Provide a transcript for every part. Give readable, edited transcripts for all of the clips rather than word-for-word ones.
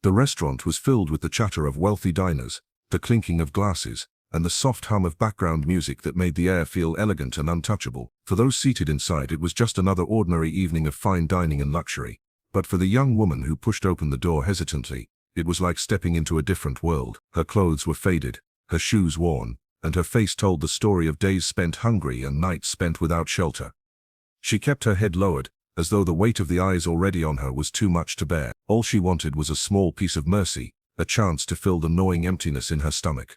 The restaurant was filled with the chatter of wealthy diners, the clinking of glasses, and the soft hum of background music that made the air feel elegant and untouchable. For those seated inside, it was just another ordinary evening of fine dining and luxury. But for the young woman who pushed open the door hesitantly, it was like stepping into a different world. Her clothes were faded, her shoes worn, and her face told the story of days spent hungry and nights spent without shelter. She kept her head lowered, as though the weight of the eyes already on her was too much to bear. All she wanted was a small piece of mercy, a chance to fill the gnawing emptiness in her stomach.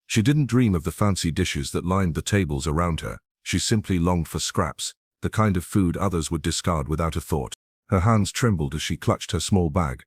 She didn't dream of the fancy dishes that lined the tables around her. She simply longed for scraps, the kind of food others would discard without a thought. Her hands trembled as she clutched her small bag,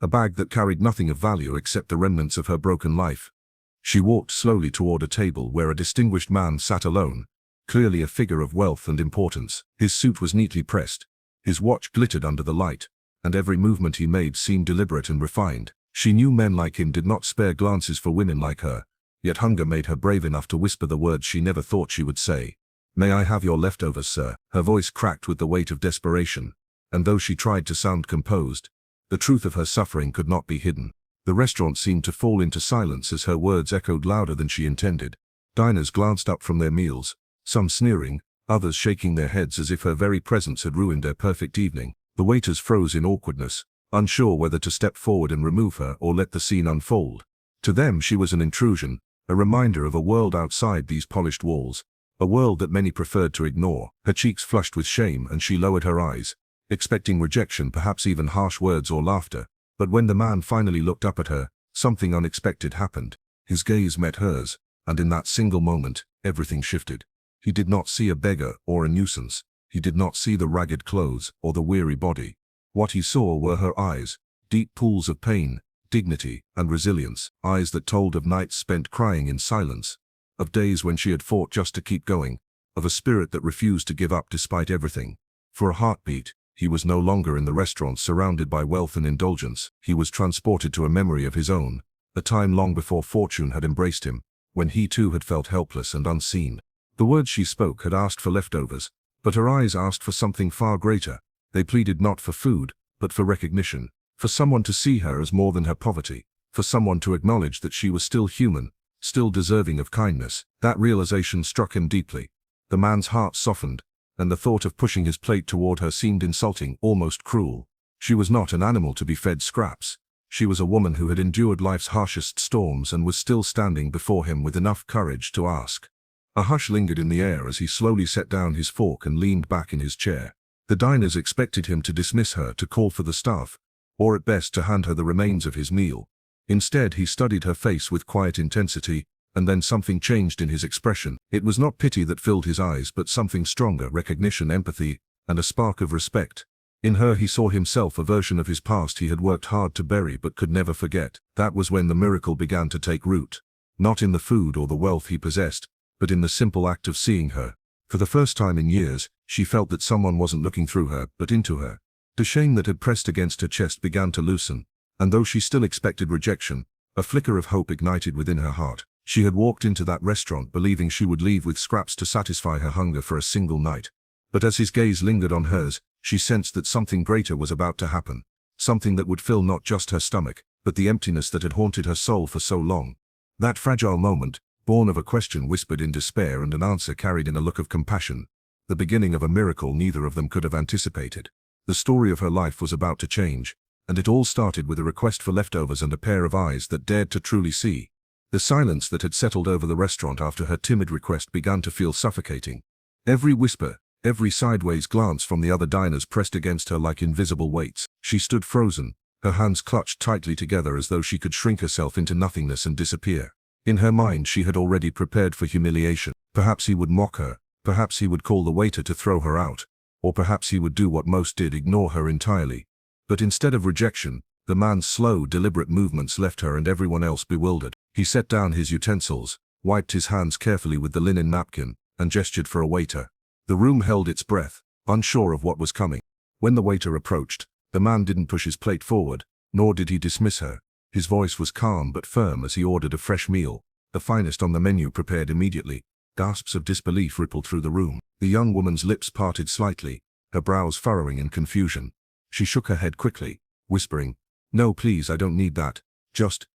a bag that carried nothing of value except the remnants of her broken life. She walked slowly toward a table where a distinguished man sat alone, clearly a figure of wealth and importance. His suit was neatly pressed, his watch glittered under the light, and every movement he made seemed deliberate and refined. She knew men like him did not spare glances for women like her, yet hunger made her brave enough to whisper the words she never thought she would say. "May I have your leftovers, sir?" Her voice cracked with the weight of desperation, and though she tried to sound composed, the truth of her suffering could not be hidden. The restaurant seemed to fall into silence as her words echoed louder than she intended. Diners glanced up from their meals, some sneering, others shaking their heads as if her very presence had ruined their perfect evening. The waiters froze in awkwardness, unsure whether to step forward and remove her or let the scene unfold. To them she was an intrusion, a reminder of a world outside these polished walls, a world that many preferred to ignore. Her cheeks flushed with shame and she lowered her eyes, expecting rejection, perhaps even harsh words or laughter. But when the man finally looked up at her, something unexpected happened. His gaze met hers, and in that single moment, everything shifted. He did not see a beggar or a nuisance. He did not see the ragged clothes or the weary body. What he saw were her eyes, deep pools of pain, dignity, and resilience, eyes that told of nights spent crying in silence, of days when she had fought just to keep going, of a spirit that refused to give up despite everything. For a heartbeat, he was no longer in the restaurant surrounded by wealth and indulgence. He was transported to a memory of his own, a time long before fortune had embraced him, when he too had felt helpless and unseen. The words she spoke had asked for leftovers, but her eyes asked for something far greater. They pleaded not for food, but for recognition, for someone to see her as more than her poverty, for someone to acknowledge that she was still human, still deserving of kindness. That realization struck him deeply. The man's heart softened, and the thought of pushing his plate toward her seemed insulting, almost cruel. She was not an animal to be fed scraps. She was a woman who had endured life's harshest storms and was still standing before him with enough courage to ask. A hush lingered in the air as he slowly set down his fork and leaned back in his chair. The diners expected him to dismiss her, to call for the staff, or at best to hand her the remains of his meal. Instead, he studied her face with quiet intensity, and then something changed in his expression. It was not pity that filled his eyes, but something stronger: recognition, empathy, and a spark of respect. In her he saw himself, a version of his past he had worked hard to bury but could never forget. That was when the miracle began to take root. Not in the food or the wealth he possessed, but in the simple act of seeing her. For the first time in years, she felt that someone wasn't looking through her, but into her. The shame that had pressed against her chest began to loosen, and though she still expected rejection, a flicker of hope ignited within her heart. She had walked into that restaurant believing she would leave with scraps to satisfy her hunger for a single night. But as his gaze lingered on hers, she sensed that something greater was about to happen, something that would fill not just her stomach, but the emptiness that had haunted her soul for so long. That fragile moment, born of a question whispered in despair and an answer carried in a look of compassion, the beginning of a miracle neither of them could have anticipated. The story of her life was about to change, and it all started with a request for leftovers and a pair of eyes that dared to truly see. The silence that had settled over the restaurant after her timid request began to feel suffocating. Every whisper, every sideways glance from the other diners pressed against her like invisible weights. She stood frozen, her hands clutched tightly together as though she could shrink herself into nothingness and disappear. In her mind she had already prepared for humiliation. Perhaps he would mock her, perhaps he would call the waiter to throw her out, or perhaps he would do what most did: ignore her entirely. But instead of rejection, the man's slow, deliberate movements left her and everyone else bewildered. He set down his utensils, wiped his hands carefully with the linen napkin, and gestured for a waiter. The room held its breath, unsure of what was coming. When the waiter approached, the man didn't push his plate forward, nor did he dismiss her. His voice was calm but firm as he ordered a fresh meal, the finest on the menu, prepared immediately. Gasps of disbelief rippled through the room. The young woman's lips parted slightly, her brows furrowing in confusion. She shook her head quickly, whispering, "No, please, I don't need that. Just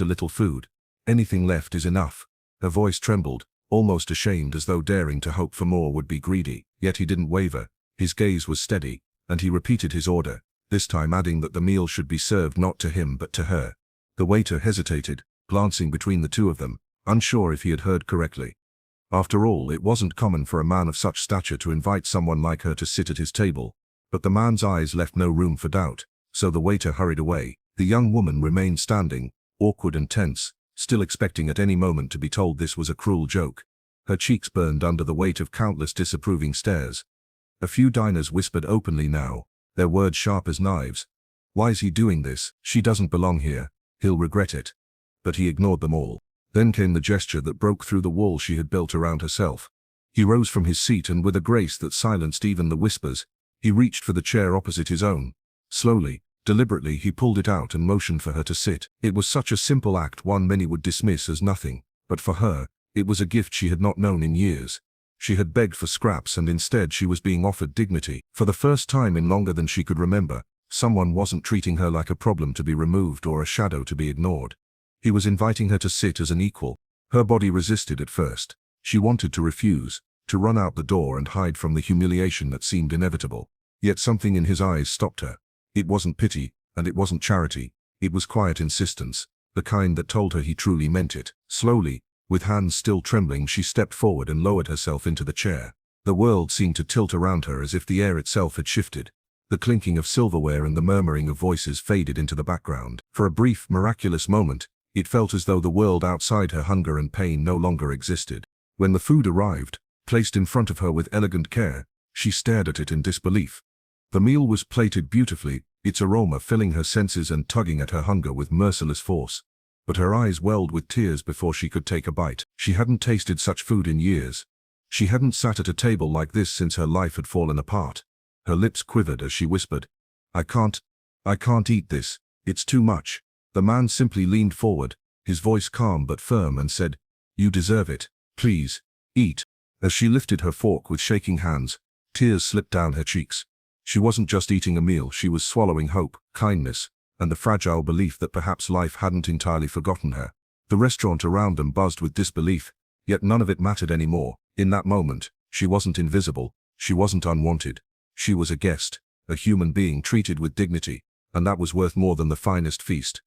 a little food. Anything left is enough." Her voice trembled, almost ashamed, as though daring to hope for more would be greedy. Yet he didn't waver. His gaze was steady, and he repeated his order, this time adding that the meal should be served not to him but to her. The waiter hesitated, glancing between the two of them, unsure if he had heard correctly. After all, it wasn't common for a man of such stature to invite someone like her to sit at his table. But the man's eyes left no room for doubt, so the waiter hurried away. The young woman remained standing, awkward and tense, still expecting at any moment to be told this was a cruel joke. Her cheeks burned under the weight of countless disapproving stares. A few diners whispered openly now, their words sharp as knives. "Why's he doing this? She doesn't belong here. He'll regret it." But he ignored them all. Then came the gesture that broke through the wall she had built around herself. He rose from his seat, and with a grace that silenced even the whispers, he reached for the chair opposite his own. Slowly, deliberately, he pulled it out and motioned for her to sit. It was such a simple act, one many would dismiss as nothing, but for her, it was a gift she had not known in years. She had begged for scraps, and instead she was being offered dignity. For the first time in longer than she could remember, someone wasn't treating her like a problem to be removed or a shadow to be ignored. He was inviting her to sit as an equal. Her body resisted at first. She wanted to refuse, to run out the door and hide from the humiliation that seemed inevitable. Yet something in his eyes stopped her. It wasn't pity, and it wasn't charity. It was quiet insistence, the kind that told her he truly meant it. Slowly, with hands still trembling, she stepped forward and lowered herself into the chair. The world seemed to tilt around her as if the air itself had shifted. The clinking of silverware and the murmuring of voices faded into the background. For a brief, miraculous moment, it felt as though the world outside her hunger and pain no longer existed. When the food arrived, placed in front of her with elegant care, she stared at it in disbelief. The meal was plated beautifully, its aroma filling her senses and tugging at her hunger with merciless force. But her eyes welled with tears before she could take a bite. She hadn't tasted such food in years. She hadn't sat at a table like this since her life had fallen apart. Her lips quivered as she whispered, I can't eat this. It's too much." The man simply leaned forward, his voice calm but firm, and said, "You deserve it. Please, eat." As she lifted her fork with shaking hands, tears slipped down her cheeks. She wasn't just eating a meal, she was swallowing hope, kindness, and the fragile belief that perhaps life hadn't entirely forgotten her. The restaurant around them buzzed with disbelief, yet none of it mattered anymore. In that moment, she wasn't invisible, she wasn't unwanted. She was a guest, a human being treated with dignity, and that was worth more than the finest feast.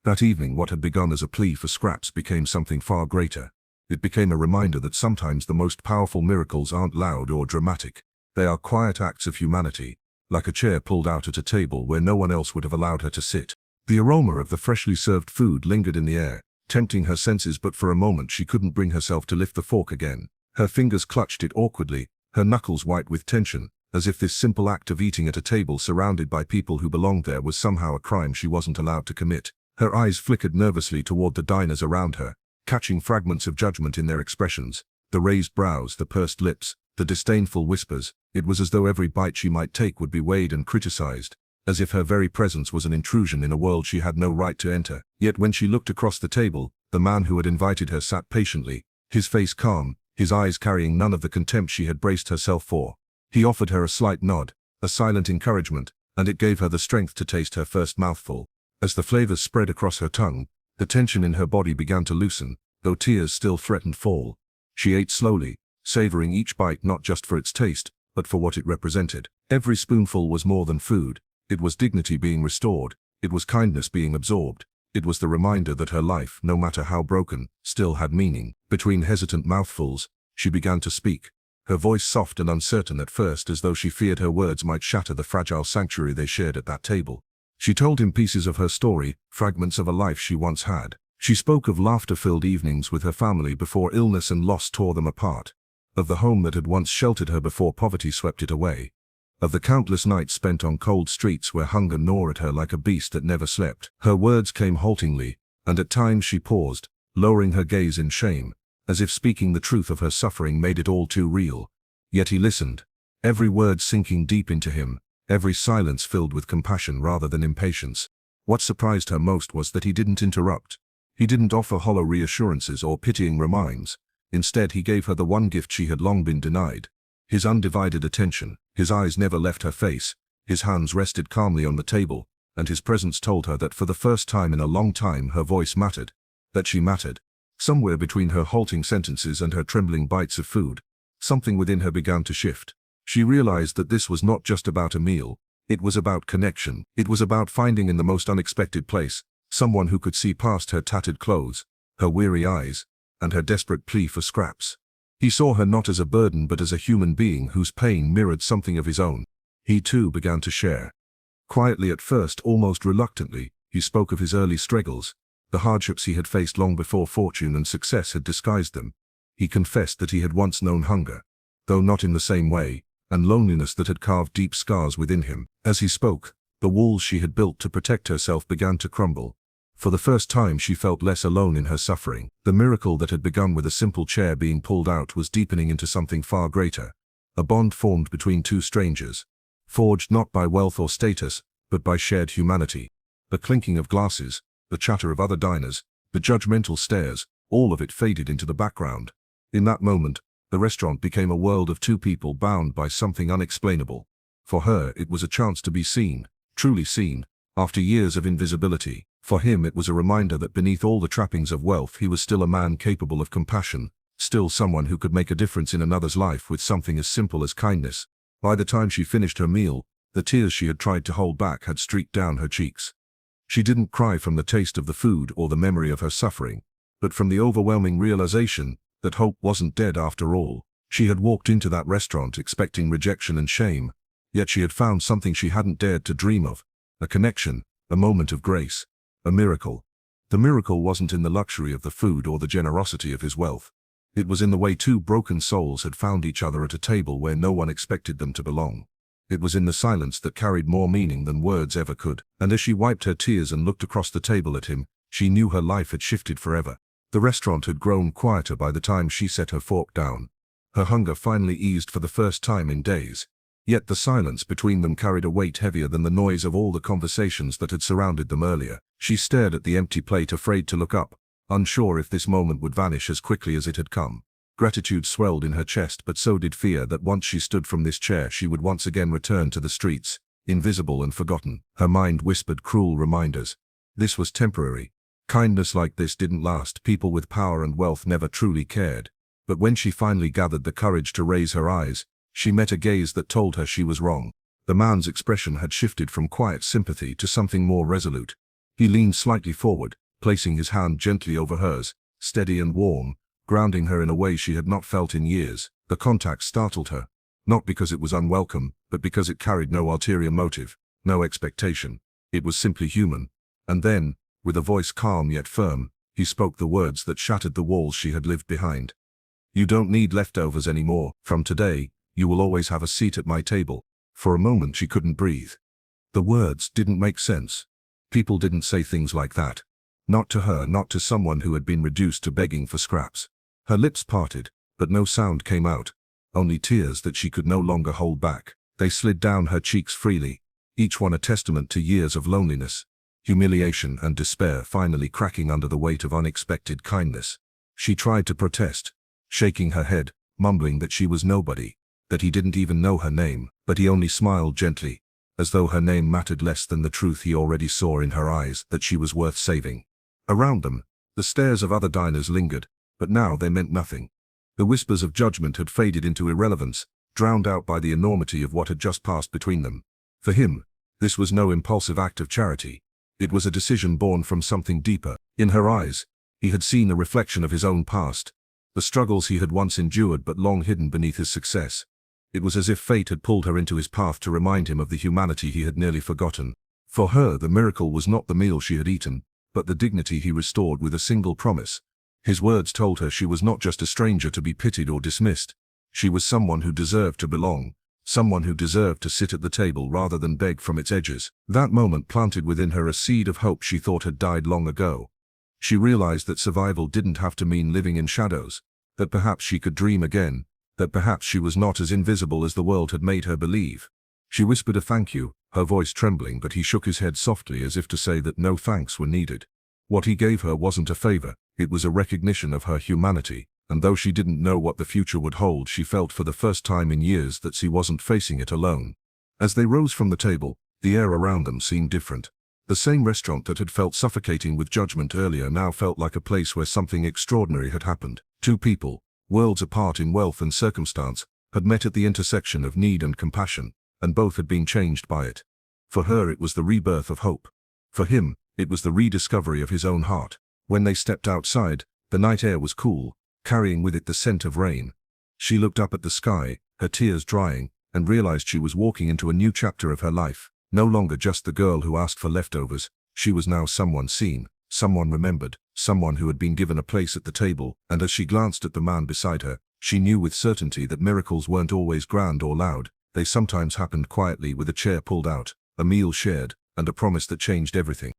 That evening, what had begun as a plea for scraps became something far greater. It became a reminder that sometimes the most powerful miracles aren't loud or dramatic. They are quiet acts of humanity, like a chair pulled out at a table where no one else would have allowed her to sit. The aroma of the freshly served food lingered in the air, tempting her senses, but for a moment she couldn't bring herself to lift the fork again. Her fingers clutched it awkwardly, her knuckles white with tension, as if this simple act of eating at a table surrounded by people who belonged there was somehow a crime she wasn't allowed to commit. Her eyes flickered nervously toward the diners around her, catching fragments of judgment in their expressions, the raised brows, the pursed lips, the disdainful whispers. It was as though every bite she might take would be weighed and criticized, as if her very presence was an intrusion in a world she had no right to enter. Yet when she looked across the table, the man who had invited her sat patiently, his face calm, his eyes carrying none of the contempt she had braced herself for. He offered her a slight nod, a silent encouragement, and it gave her the strength to taste her first mouthful. As the flavors spread across her tongue, the tension in her body began to loosen, though tears still threatened fall. She ate slowly, savoring each bite not just for its taste, but for what it represented. Every spoonful was more than food. It was dignity being restored. It was kindness being absorbed. It was the reminder that her life, no matter how broken, still had meaning. Between hesitant mouthfuls, she began to speak, her voice soft and uncertain at first, as though she feared her words might shatter the fragile sanctuary they shared at that table. She told him pieces of her story, fragments of a life she once had. She spoke of laughter-filled evenings with her family before illness and loss tore them apart, of the home that had once sheltered her before poverty swept it away, of the countless nights spent on cold streets where hunger gnawed at her like a beast that never slept. Her words came haltingly, and at times she paused, lowering her gaze in shame, as if speaking the truth of her suffering made it all too real. Yet he listened, every word sinking deep into him, every silence filled with compassion rather than impatience. What surprised her most was that he didn't interrupt. He didn't offer hollow reassurances or pitying reminds. Instead, he gave her the one gift she had long been denied, his undivided attention. His eyes never left her face, his hands rested calmly on the table, and his presence told her that for the first time in a long time her voice mattered, that she mattered. Somewhere between her halting sentences and her trembling bites of food, something within her began to shift. She realized that this was not just about a meal, it was about connection. It was about finding in the most unexpected place someone who could see past her tattered clothes, her weary eyes, and her desperate plea for scraps. He saw her not as a burden but as a human being whose pain mirrored something of his own. He too began to share. Quietly at first, almost reluctantly, he spoke of his early struggles, the hardships he had faced long before fortune and success had disguised them. He confessed that he had once known hunger, though not in the same way, and loneliness that had carved deep scars within him. As he spoke, the walls she had built to protect herself began to crumble. For the first time she felt less alone in her suffering. The miracle that had begun with a simple chair being pulled out was deepening into something far greater. A bond formed between two strangers, forged not by wealth or status, but by shared humanity. The clinking of glasses, the chatter of other diners, the judgmental stares, all of it faded into the background. In that moment, the restaurant became a world of two people bound by something unexplainable. For her, it was a chance to be seen, truly seen, after years of invisibility. For him, it was a reminder that beneath all the trappings of wealth, he was still a man capable of compassion, still someone who could make a difference in another's life with something as simple as kindness. By the time she finished her meal, the tears she had tried to hold back had streaked down her cheeks. She didn't cry from the taste of the food or the memory of her suffering, but from the overwhelming realization that hope wasn't dead after all. She had walked into that restaurant expecting rejection and shame, yet she had found something she hadn't dared to dream of, a connection, a moment of grace, a miracle. The miracle wasn't in the luxury of the food or the generosity of his wealth. It was in the way two broken souls had found each other at a table where no one expected them to belong. It was in the silence that carried more meaning than words ever could. And as she wiped her tears and looked across the table at him, she knew her life had shifted forever. The restaurant had grown quieter by the time she set her fork down. Her hunger finally eased for the first time in days. Yet the silence between them carried a weight heavier than the noise of all the conversations that had surrounded them earlier. She stared at the empty plate, afraid to look up, unsure if this moment would vanish as quickly as it had come. Gratitude swelled in her chest, but so did fear that once she stood from this chair she would once again return to the streets, invisible and forgotten. Her mind whispered cruel reminders. This was temporary. Kindness like this didn't last. People with power and wealth never truly cared. But when she finally gathered the courage to raise her eyes, she met a gaze that told her she was wrong. The man's expression had shifted from quiet sympathy to something more resolute. He leaned slightly forward, placing his hand gently over hers, steady and warm, grounding her in a way she had not felt in years. The contact startled her, not because it was unwelcome, but because it carried no ulterior motive, no expectation. It was simply human. And then, with a voice calm yet firm, he spoke the words that shattered the walls she had lived behind. "You don't need leftovers anymore. From today, you will always have a seat at my table." For a moment she couldn't breathe. The words didn't make sense. People didn't say things like that. Not to her, not to someone who had been reduced to begging for scraps. Her lips parted, but no sound came out, only tears that she could no longer hold back. They slid down her cheeks freely, each one a testament to years of loneliness, humiliation and despair finally cracking under the weight of unexpected kindness. She tried to protest, shaking her head, mumbling that she was nobody, that he didn't even know her name, but he only smiled gently, as though her name mattered less than the truth he already saw in her eyes, that she was worth saving. Around them, the stares of other diners lingered, but now they meant nothing. The whispers of judgment had faded into irrelevance, drowned out by the enormity of what had just passed between them. For him, this was no impulsive act of charity. It was a decision born from something deeper. In her eyes, he had seen a reflection of his own past, the struggles he had once endured but long hidden beneath his success. It was as if fate had pulled her into his path to remind him of the humanity he had nearly forgotten. For her, the miracle was not the meal she had eaten, but the dignity he restored with a single promise. His words told her she was not just a stranger to be pitied or dismissed. She was someone who deserved to belong, someone who deserved to sit at the table rather than beg from its edges. That moment planted within her a seed of hope she thought had died long ago. She realized that survival didn't have to mean living in shadows, that perhaps she could dream again, that perhaps she was not as invisible as the world had made her believe. She whispered a thank you, her voice trembling, but he shook his head softly as if to say that no thanks were needed. What he gave her wasn't a favor, it was a recognition of her humanity, and though she didn't know what the future would hold, she felt for the first time in years that she wasn't facing it alone. As they rose from the table, the air around them seemed different. The same restaurant that had felt suffocating with judgment earlier now felt like a place where something extraordinary had happened. Two people, worlds apart in wealth and circumstance, had met at the intersection of need and compassion, and both had been changed by it. For her it was the rebirth of hope. For him, it was the rediscovery of his own heart. When they stepped outside, the night air was cool, carrying with it the scent of rain. She looked up at the sky, her tears drying, and realized she was walking into a new chapter of her life. No longer just the girl who asked for leftovers, she was now someone seen, someone remembered, someone who had been given a place at the table, and as she glanced at the man beside her, she knew with certainty that miracles weren't always grand or loud. They sometimes happened quietly with a chair pulled out, a meal shared, and a promise that changed everything.